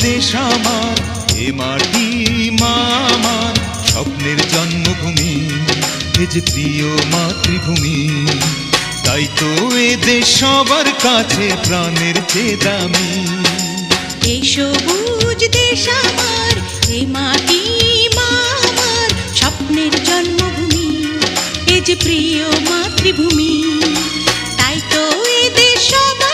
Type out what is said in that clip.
দেশ আমার, এ মাটি মা আমার, স্বপ্নের জন্মভূমি, এ যে প্রিয় মাতৃভূমি। তাই তো এ দেশ সবার কাছে প্রাণের চেয়ে দামি। এই সবুজ দেশ আমার, এই মাটি মা আমার, স্বপ্নের জন্মভূমি, এ যে প্রিয় মাতৃভূমি। তাই তো এ দেশ সবার